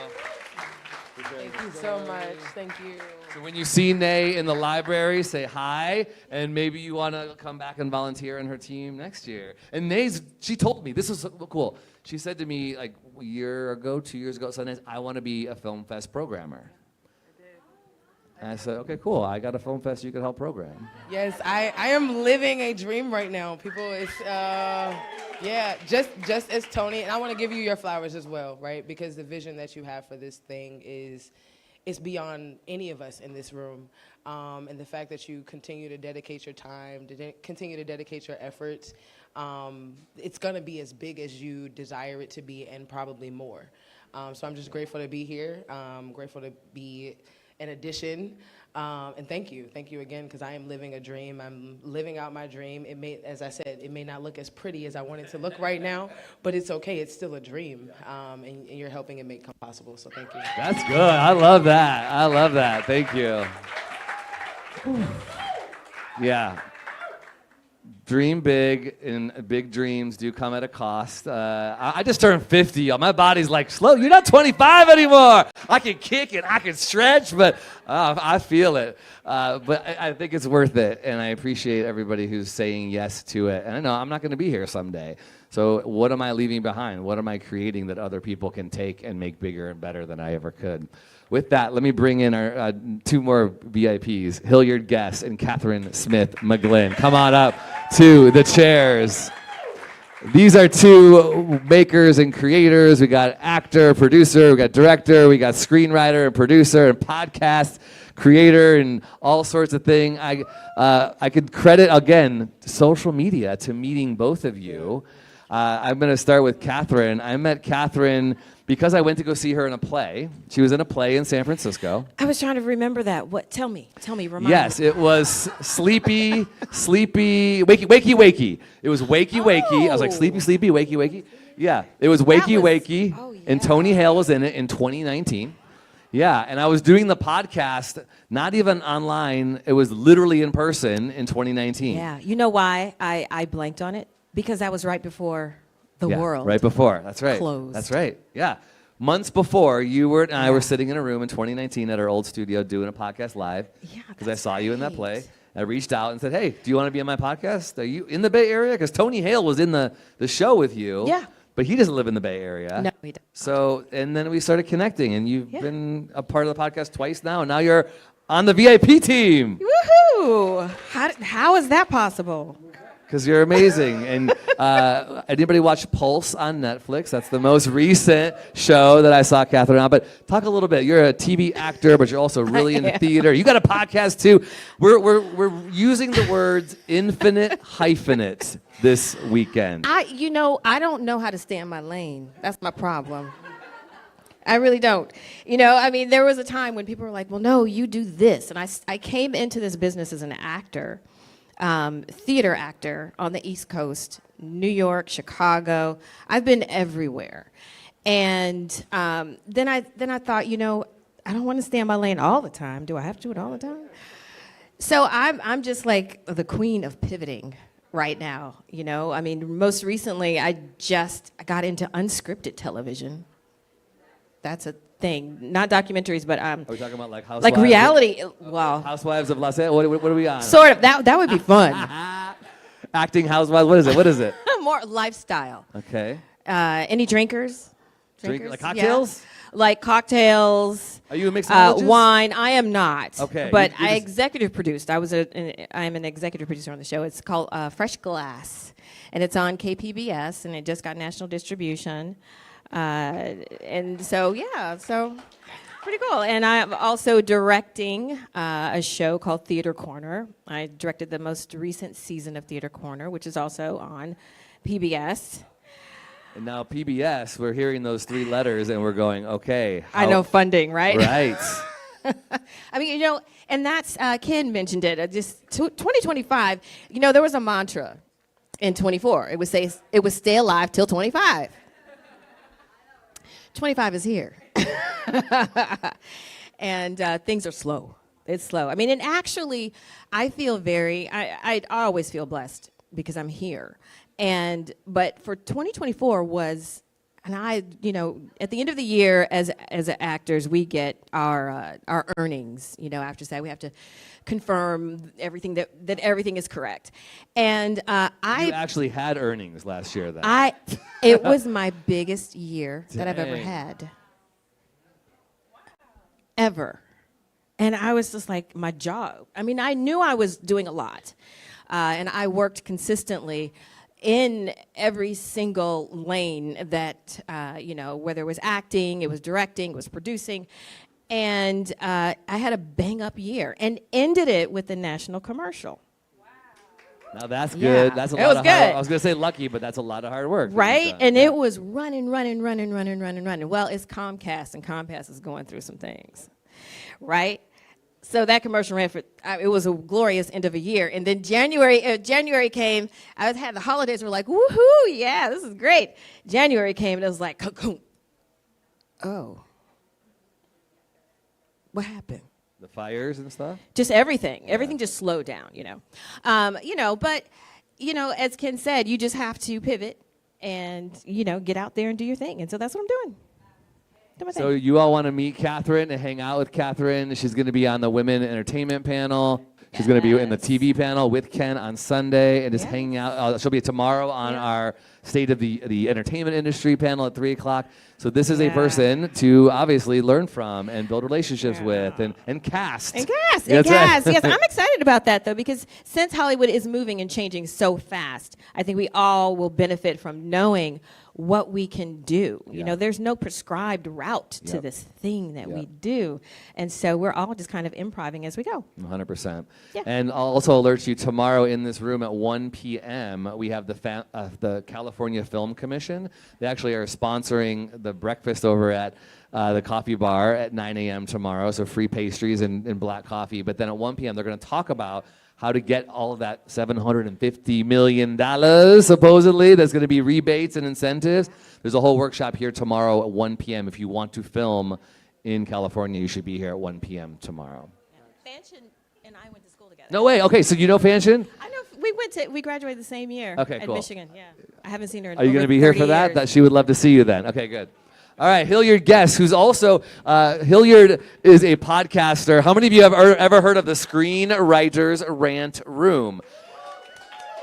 Thank you so much. Thank you. So when you see Naee in the library, say hi, and maybe you want to come back and volunteer on her team next year. And she told me, this is so cool. She said to me like a year ago, 2 years ago, Sundance, I want to be a Film Fest programmer. And I said, okay, cool. I got a Film Fest you can help program. Yes, I am living a dream right now. People, it's, yeah, just as Tony, and I want to give you your flowers as well, right? Because the vision that you have for this thing is beyond any of us in this room. And the fact that you continue to dedicate your time, continue to dedicate your efforts, it's going to be as big as you desire it to be and probably more. So I'm just grateful to be here. Grateful to be an addition, and thank you again, because I am living a dream. I'm living out my dream. It may, as I said, it may not look as pretty as I want it to look right now, but it's okay. It's still a dream, and you're helping it make come possible. So thank you. That's good. I love that. I love that. Thank you. Yeah. Dream big, and big dreams do come at a cost. I just turned 50. Y'all. My body's like, slow. You're not 25 anymore. I can kick it. I can stretch, but I feel it. But I think it's worth it, and I appreciate everybody who's saying yes to it. And I know I'm not going to be here someday. So what am I leaving behind? What am I creating that other people can take and make bigger and better than I ever could? With that, let me bring in our 2 more VIPs, Hilliard Guess and Kathryn Smith-McGlynn. Come on up to the chairs. These are 2 makers and creators. We got actor, producer, we got director, we got screenwriter and producer and podcast creator and all sorts of things. I could credit, again, social media to meeting both of you. I'm going to start with Kathryn. I met Kathryn because I went to go see her in a play. She was in a play in San Francisco. I was trying to remember that. What? Tell me, remind me. Yes, it was sleepy, wakey. It was wakey. I was like, sleepy, wakey. Yeah, it was wakey. Oh, yeah. And Tony Hale was in it in 2019. Yeah, and I was doing the podcast, not even online. It was literally in person in 2019. Yeah, you know why I blanked on it? Because that was right before the world. Right before. That's right. Closed. That's right. Yeah. months before, you and I were sitting in a room in 2019 at our old studio doing a podcast live. Yeah, Because I saw you in that play. right. I reached out and said, hey, do you want to be on my podcast? Are you in the Bay Area? Because Tony Hale was in the show with you. Yeah. But he doesn't live in the Bay Area. No, he doesn't. So, and then we started connecting, and you've been a part of the podcast twice now, and now you're on the VIP team. Woohoo! How is that possible? Because you're amazing. And anybody watch Pulse on Netflix? That's the most recent show that I saw Kathryn on. But talk a little bit. You're a TV actor, but you're also really into theater. You got a podcast too. We're using the words infinite hyphenate this weekend. I don't know how to stay in my lane. That's my problem. I really don't. I mean, there was a time when people were like, well, no, you do this. And I came into this business as an actor. Theater actor on the East Coast, New York, Chicago. I've been everywhere. And then I thought, I don't want to stay in my lane all the time. Do I have to do it all the time? So I'm just like the queen of pivoting right now. I mean, most recently I got into unscripted television. That's a thing, not documentaries, but Are we talking about like Housewives? like reality. Well, Housewives of Los Angeles. What are we on? sort of. That would be fun. Acting Housewives. What is it? More lifestyle. Okay. Any drinkers? Like cocktails? Yeah. Like cocktails. Are you a mixologist? Wine. I am not. Okay. But You I just- executive produced. I am an executive producer on the show. It's called Fresh Glass, and it's on KPBS, and it just got national distribution. And so pretty cool. And I'm also directing a show called Theater Corner. I directed the most recent season of Theater Corner, which is also on PBS. And now PBS, we're hearing those three letters and we're going, okay. I know funding, right? Right. I mean, and that's, Ken mentioned it, just 2025, there was a mantra in 24. It would stay alive till 25. 25 is here. And things are slow. It's slow. I mean, and actually, I feel I always feel blessed because I'm here. But for 2024 was, and at the end of the year, as actors, we get our earnings. After that, we have to confirm everything that everything is correct. And You actually had earnings last year then. it was my biggest year that I've ever Dang. had. Ever. And I was just like, my job. I mean, I knew I was doing a lot. And I worked consistently in every single lane that, whether it was acting, it was directing, it was producing. And I had a bang-up year and ended it with a national commercial. Now that's good. Yeah. That's a It lot was of hard. good. I was gonna say lucky, but that's a lot of hard work. that you've Right? done. And Yeah. it was running. Well, it's Comcast, and Comcast is going through some things, right? So that commercial ran for, it was a glorious end of a year. And then January came, had the holidays, were like, woohoo, yeah, this is great. January came, and it was like, oh, what happened? The fires and stuff. Just everything. Everything just slowed down, But, as Ken said, you just have to pivot and, get out there and do your thing. And so that's what I'm doing. Do my So thing. you all want to meet Kathryn and hang out with Kathryn. She's going to be on the Women Entertainment panel. She's going to be in the TV panel with Ken on Sunday and just hanging out. She'll be tomorrow on our State of the Entertainment Industry panel at 3 o'clock. So this is a person to obviously learn from and build relationships with and cast. And cast, That's right. yes. I'm excited about that, though, because since Hollywood is moving and changing so fast, I think we all will benefit from knowing what we can do. There's no prescribed route to this thing that we do. And so we're all just kind of improvising as we go. 100%. Yeah. And I'll also alert you tomorrow in this room at 1 p.m. we have the California Film Commission. They actually are sponsoring the breakfast over at the coffee bar at 9 a.m. tomorrow, so free pastries and black coffee. But then at 1 p.m. they're going to talk about how to get all of that $750 million, supposedly, that's going to be rebates and incentives. There's a whole workshop here tomorrow at 1 p.m. If you want to film in California, you should be here at 1 p.m. tomorrow. Fanshin and I went to school together. No way. Okay, so you know Fanshin? I know. We graduated the same year Okay, at cool. Michigan. Yeah. I haven't seen her in Are you over going to be here 30 for that? years. That she would love to see you then. Okay, good. All right, Hilliard Guess, who's also, Hilliard is a podcaster. How many of you have ever heard of the Screenwriters Rant Room?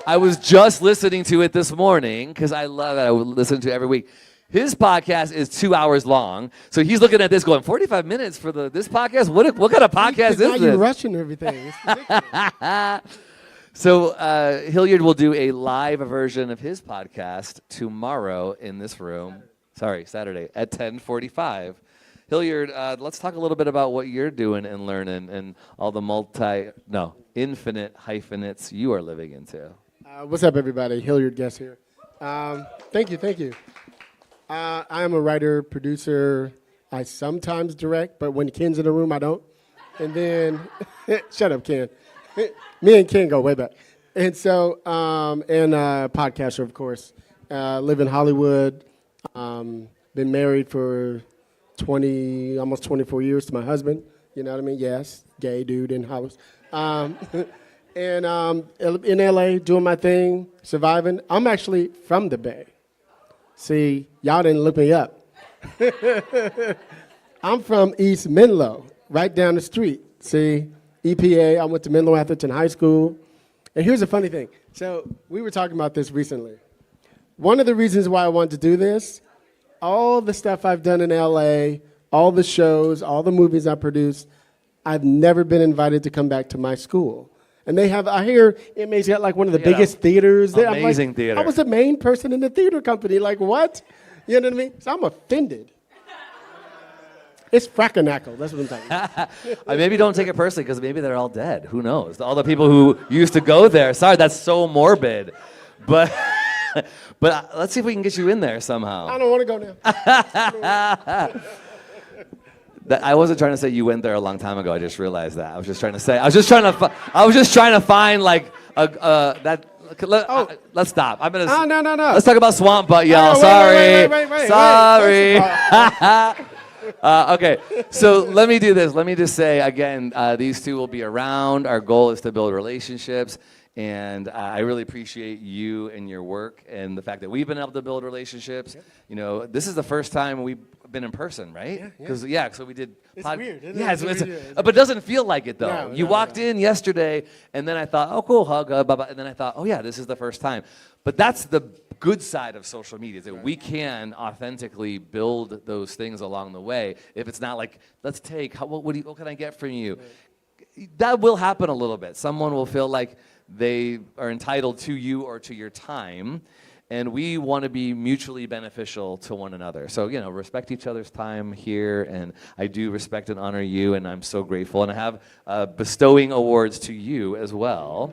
I was just listening to it this morning because I love it. I would listen to it every week. His podcast is 2 hours long, so he's looking at this going, 45 minutes for this podcast? What kind of podcast is now this? you're rushing everything. It's ridiculous. So Hilliard will do a live version of his podcast tomorrow in this room. Sorry, Saturday at 10:45. Hilliard, let's talk a little bit about what you're doing and learning and all the infinite hyphenates you are living into. What's up, everybody? Hilliard Guess here. Thank you. I am a writer, producer. I sometimes direct, but when Ken's in the room, I don't. And then, shut up, Ken. Me and Ken go way back. And so, and podcaster, of course. Live in Hollywood. Been married for almost 24 years to my husband. You know what I mean? Yes, gay dude in Hollywood. And in LA, doing my thing, surviving. I'm actually from the Bay. See, y'all didn't look me up. I'm from East Menlo, right down the street. See, EPA, I went to Menlo Atherton High School. And here's a funny thing. So we were talking about this recently. One of the reasons why I wanted to do this, all the stuff I've done in LA, all the shows, all the movies I produced, I've never been invited to come back to my school. And they have, I hear MA's got like one of the biggest theaters there. Amazing theater. I was the main person in the theater company. Like, what? You know what I mean? So I'm offended. It's frackernackle. That's what I'm talking about. Maybe don't take it personally because maybe they're all dead. Who knows? All the people who used to go there. Sorry, that's so morbid. But let's see if we can get you in there somehow. I don't want to go now. I wasn't trying to say you went there a long time ago. I just realized that. I was just trying to find like that. Let's stop. I'm gonna. No. Let's talk about Swamp Butt, y'all. Wait. Sorry. Okay, so let me do this. Let me just say again, these two will be around. Our goal is to build relationships. And I really appreciate you and your work and the fact that we've been able to build relationships. Yep. You know, this is the first time we've been in person, right? Because so we did. It's weird. But it doesn't feel like it though. You walked in yesterday, and then I thought, oh, cool, hug, blah, blah, and then I thought, oh yeah, this is the first time. But that's the good side of social media, is that we can authentically build those things along the way. If it's not like, let's take, what can I get from you? Right. That will happen a little bit. Someone will feel like they are entitled to you or to your time, and we want to be mutually beneficial to one another. So, respect each other's time here, and I do respect and honor you, and I'm so grateful. And I have bestowing awards to you as well.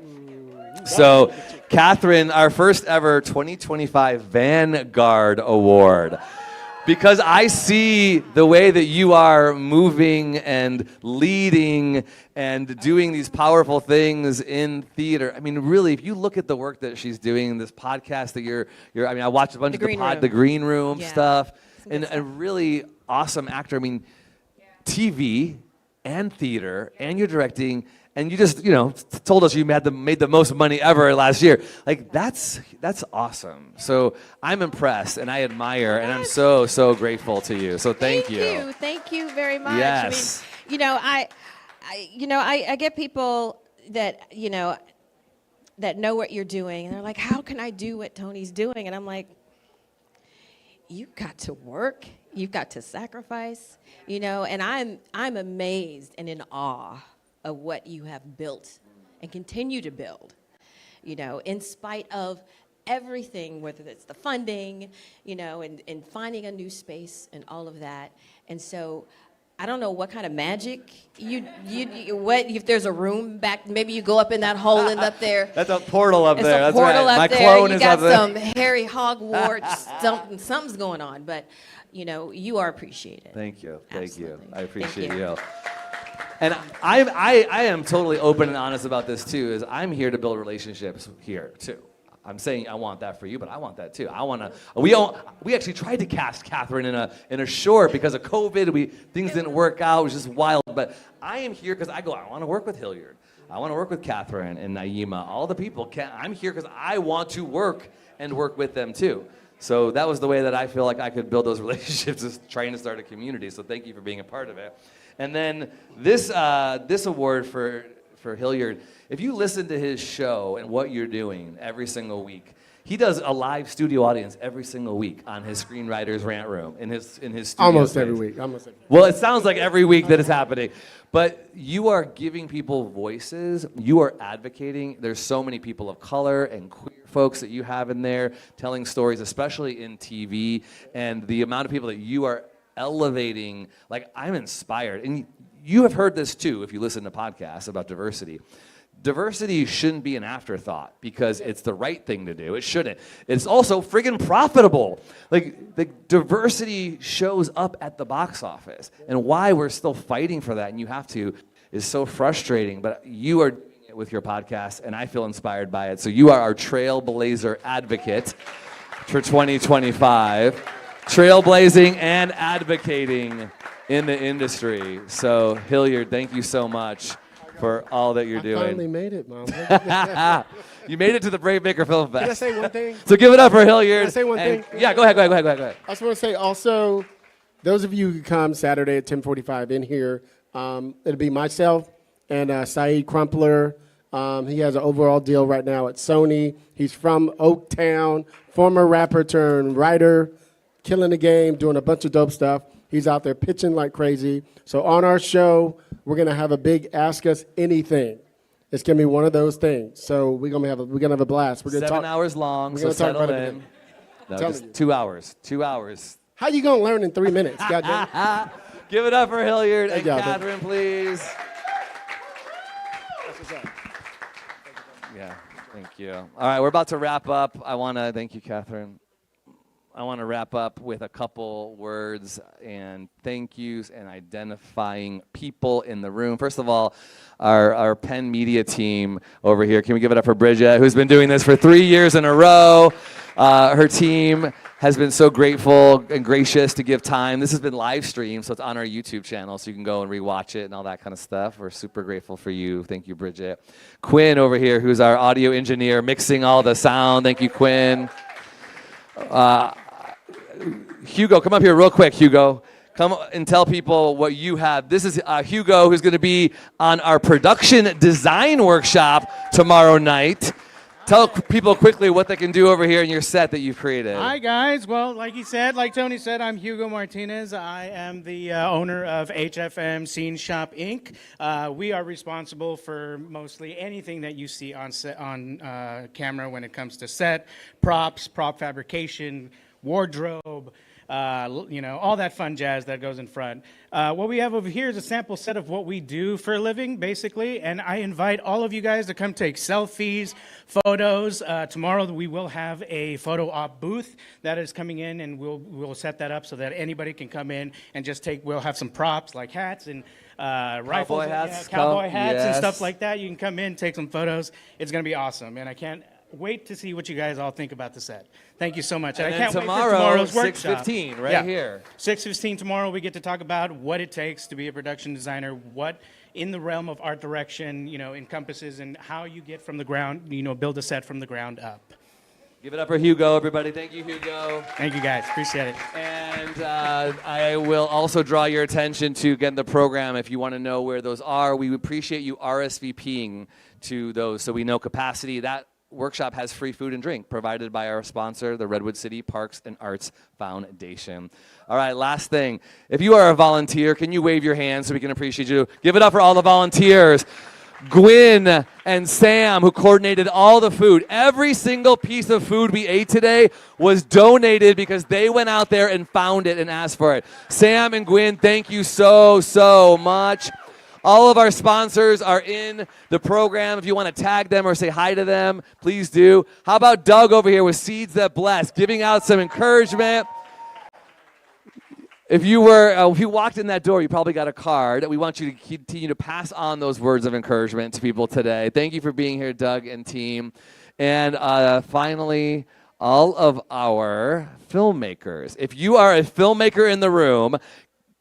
So, Kathryn, our first ever 2025 Vanguard Award. Because I see the way that you are moving and leading and doing these powerful things in theater. I mean, really, if you look at the work that she's doing, this podcast that I watched a bunch of the Green Room stuff, and a really awesome actor. I mean, TV and theater, and you're directing, and you just, told us you made the most money ever last year. Like, that's awesome. So I'm impressed, and I admire, and I'm so, so grateful to you. So thank you. Thank you very much. Yes. I get people that, that know what you're doing, and they're like, how can I do what Tony's doing? And I'm like, you've got to work. You've got to sacrifice, and I'm amazed and in awe of what you have built and continue to build, in spite of everything, whether it's the funding, and finding a new space and all of that. And so I don't know what kind of magic what if there's a room back, maybe you go up in that hole and up there. That's a portal up there. It's a portal up My there. clone You is got up there. some hairy hogwarts, something's going on, but you are appreciated. Thank you. Absolutely. I appreciate Thank you. And I am totally open and honest about this too. Is I'm here to build relationships here too. I'm saying I want that for you, but I want that too. We actually tried to cast Kathryn in a short because of COVID. Things didn't work out. It was just wild. But I am here because I want to work with Hilliard. I want to work with Kathryn and Niema. All the people. I'm here because I want to work with them too. So that was the way that I feel like I could build those relationships, is trying to start a community. So thank you for being a part of it. And then this award for Hilliard, if you listen to his show and what you're doing every single week, he does a live studio audience every single week on his Screenwriters Rant Room in his studio. Almost every week. Well, it sounds like every week that it's happening. But you are giving people voices. You are advocating. There's so many people of color and queer folks that you have in there telling stories, especially in TV. And the amount of people that you are elevating, like, I'm inspired. And you have heard this too if you listen to podcasts about diversity. Diversity shouldn't be an afterthought because it's the right thing to do. It shouldn't. It's also friggin' profitable. Like, the diversity shows up at the box office. And why we're still fighting for that, and you have to, is so frustrating. But you are doing it with your podcast, and I feel inspired by it. So you are our trailblazer advocate for 2025. Trailblazing and advocating in the industry. So, Hilliard, thank you so much for all that you're doing. I finally made it, Mom. You made it to the BraveMaker Film Fest. Can I say one thing? So give it up for Hilliard. Can I say one thing? Yeah, go ahead. I just want to say also, those of you who come Saturday at 10:45 in here, it'll be myself and Saeed Crumpler. He has an overall deal right now at Sony. He's from Oaktown, former rapper turned writer, killing the game, doing a bunch of dope stuff. He's out there pitching like crazy. So on our show, we're gonna have a big Ask Us Anything. It's gonna be one of those things. So we're gonna have a blast. We're gonna 7 hours long. So settle in. No, just 2 hours. 2 hours. How you gonna learn in 3 minutes? Goddamn. Give it up for Hilliard and y'all, Kathryn, please. That's what's up. Yeah, thank you. All right, we're about to wrap up. I want to thank you, Kathryn. I want to wrap up with a couple words and thank yous and identifying people in the room. First of all, our Penn Media team over here. Can we give it up for Bridget, who's been doing this for 3 years in a row? Her team has been so grateful and gracious to give time. This has been live streamed, so it's on our YouTube channel, so you can go and rewatch it and all that kind of stuff. We're super grateful for you. Thank you, Bridget. Quinn over here, who's our audio engineer, mixing all the sound. Thank you, Quinn. Hugo, come up here real quick, Hugo. Come and tell people what you have. This is Hugo, who's going to be on our production design workshop tomorrow night. Tell people quickly what they can do over here in your set that you've created. Hi, guys. Well, like Tony said, I'm Hugo Martinez. I am the owner of HFM Scene Shop, Inc. We are responsible for mostly anything that you see on set, on camera when it comes to set, props, prop fabrication, wardrobe, all that fun jazz that goes in front. What we have over here is a sample set of what we do for a living, basically, and I invite all of you guys to come take selfies, photos. Tomorrow we will have a photo op booth that is coming in, and we'll set that up so that anybody can come in and just take. We'll have some props like hats and rifles, cowboy hats and stuff like that. You can come in, take some photos. It's going to be awesome, and I can't wait to see what you guys all think about the set. Thank you so much. And I can't wait for tomorrow, tomorrow's workshop. 6:15, right here. 6:15 tomorrow, we get to talk about what it takes to be a production designer, what in the realm of art direction, encompasses, and how you get from the ground, build a set from the ground up. Give it up for Hugo, everybody. Thank you, Hugo. Thank you, guys. Appreciate it. And I will also draw your attention to, again, the program. If you want to know where those are, we appreciate you RSVPing to those so we know capacity. That workshop has free food and drink provided by our sponsor, the Redwood City Parks and Arts Foundation. All right, last thing. If you are a volunteer, can you wave your hand so we can appreciate you? Give it up for all the volunteers. Gwen and Sam, who coordinated all the food. Every single piece of food we ate today was donated because they went out there and found it and asked for it. Sam and Gwen, thank you so much. All of our sponsors are in the program. If you want to tag them or say hi to them, please do. How about Doug over here with Seeds That Bless, giving out some encouragement. If you walked in that door, you probably got a card. We want you to continue to pass on those words of encouragement to people today. Thank you for being here, Doug and team. And finally, all of our filmmakers. If you are a filmmaker in the room,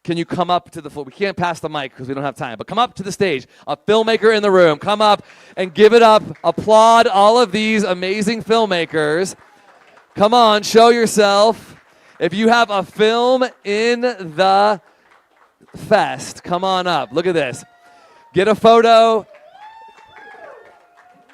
can you come up to the floor? We can't pass the mic because we don't have time, but come up to the stage. A filmmaker in the room, come up and give it up. Applaud all of these amazing filmmakers. Come on, show yourself. If you have a film in the fest, come on up. Look at this. Get a photo.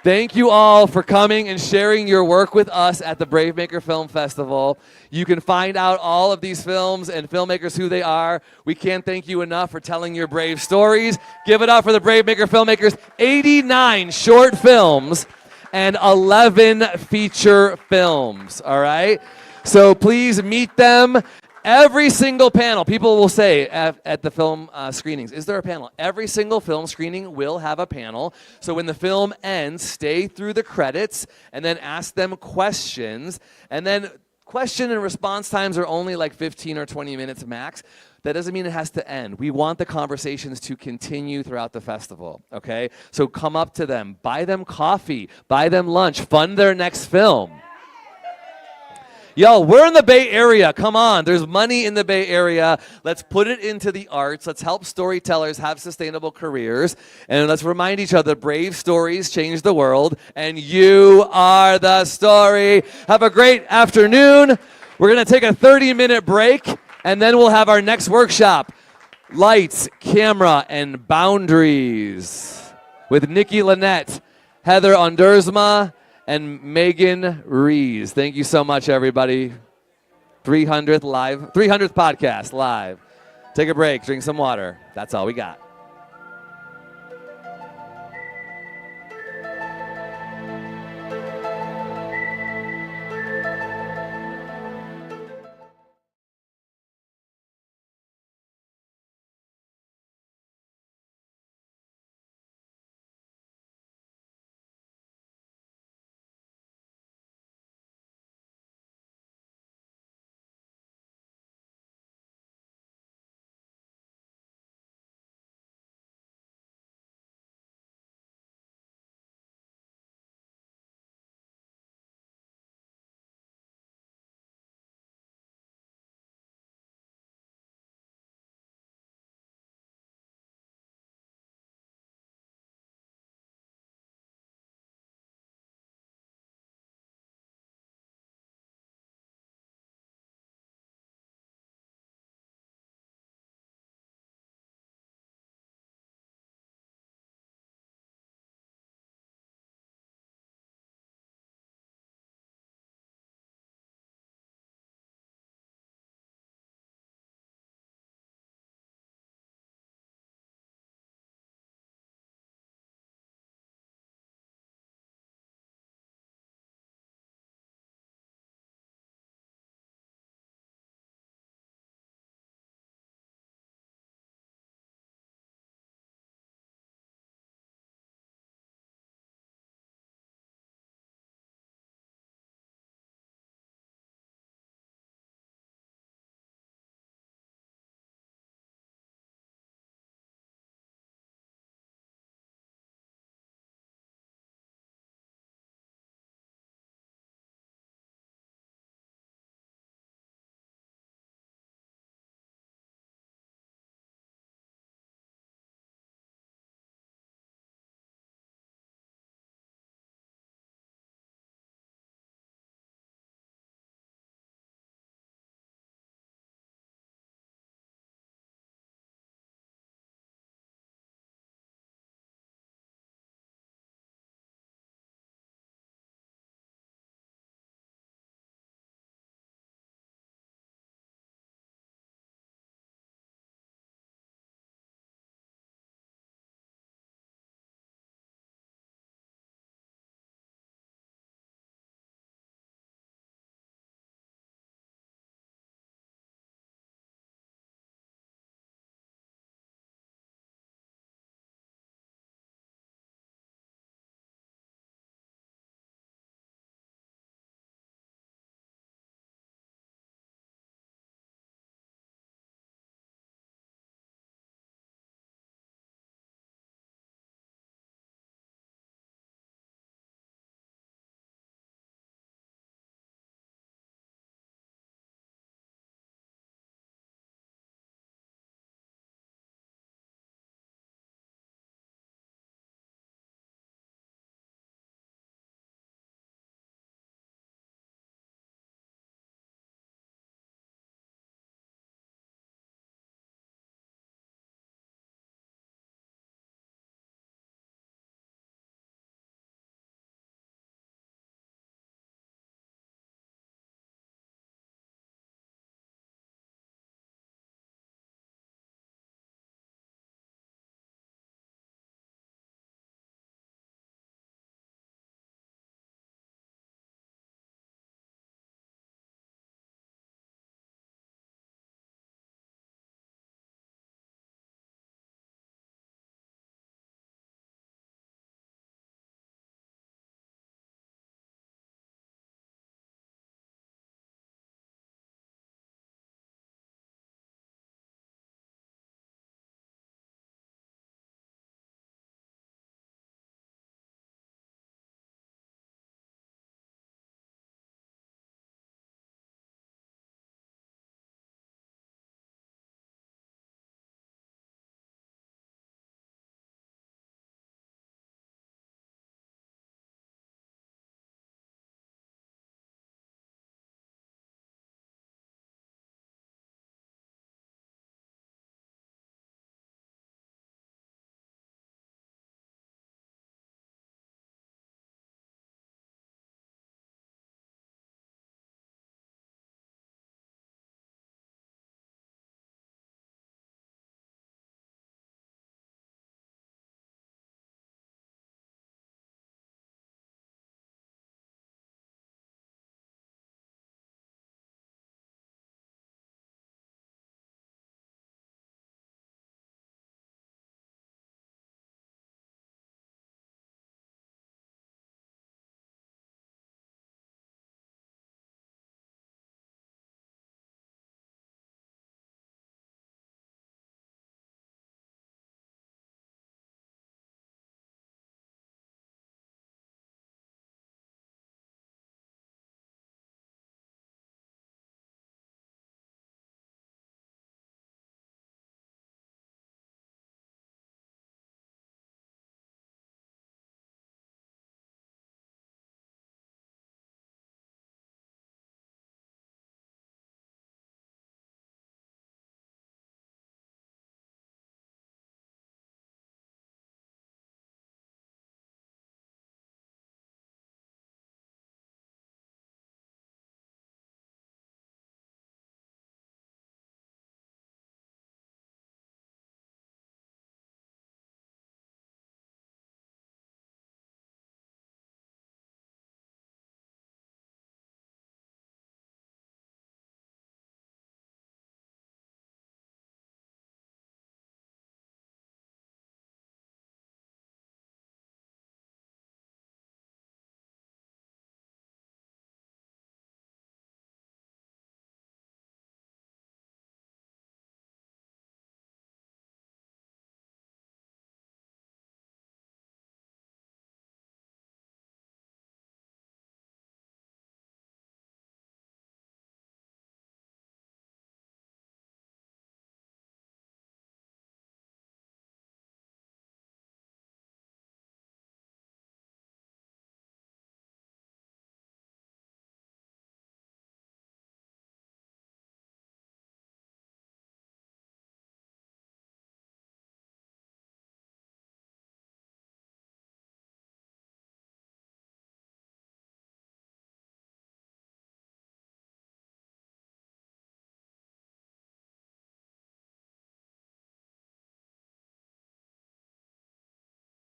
Thank you all for coming and sharing your work with us at the BraveMaker Film Festival. You can find out all of these films and filmmakers who they are. We can't thank you enough for telling your brave stories. Give it up for the BraveMaker filmmakers. 89 short films and 11 feature films, all right? So please meet them. Every single panel, people will say at the film screenings, is there a panel? Every single film screening will have a panel. So when the film ends, stay through the credits and then ask them questions. And then question and response times are only like 15 or 20 minutes max. That doesn't mean it has to end. We want the conversations to continue throughout the festival, okay? So come up to them, buy them coffee, buy them lunch, fund their next film. Yo, we're in the Bay Area. Come on. There's money in the Bay Area. Let's put it into the arts. Let's help storytellers have sustainable careers. And let's remind each other, brave stories change the world. And you are the story. Have a great afternoon. We're going to take a 30-minute break, and then we'll have our next workshop, Lights, Camera, and Boundaries, with Nikki Lynette, Heather Ondersma, and Megan Rees. Thank you so much, everybody. 300th podcast live. Take a break, drink some water. That's all we got.